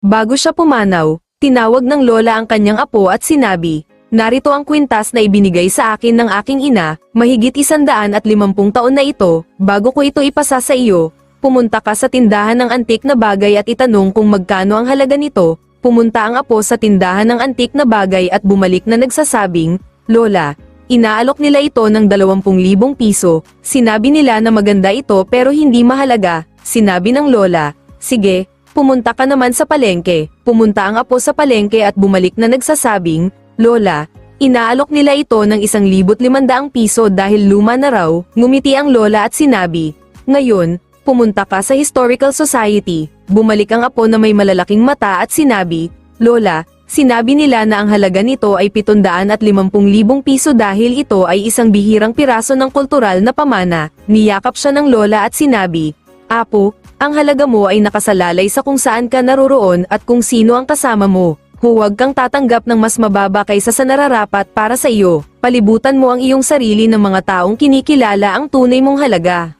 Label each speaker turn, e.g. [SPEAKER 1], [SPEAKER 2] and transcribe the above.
[SPEAKER 1] Bago siya pumanaw, tinawag ng lola ang kanyang apo at sinabi, "Narito ang kwintas na ibinigay sa akin ng aking ina, mahigit 150 taon na ito, bago ko ito ipasa sa iyo. Pumunta ka sa tindahan ng antik na bagay at itanong kung magkano ang halaga nito." Pumunta ang apo sa tindahan ng antik na bagay at bumalik na nagsasabing, "Lola, inaalok nila ito ng 20,000 piso, sinabi nila na maganda ito pero hindi mahalaga." Sinabi ng lola, "Sige, pumunta ka naman sa palengke." Pumunta ang apo sa palengke at bumalik na nagsasabing, "Lola, inaalok nila ito ng 1,500 piso dahil luma na raw." Ngumiti ang lola at sinabi, "Ngayon, pumunta ka sa Historical Society." Bumalik ang apo na may malalaking mata at sinabi, "Lola, sinabi nila na ang halaga nito ay 750,000 piso dahil ito ay isang bihirang piraso ng kultural na pamana." Niyakap siya ng lola at sinabi, "Apo, ang halaga mo ay nakasalalay sa kung saan ka naroroon at kung sino ang kasama mo. Huwag kang tatanggap ng mas mababa kaysa sa nararapat para sa iyo. Palibutan mo ang iyong sarili ng mga taong kinikilala ang tunay mong halaga."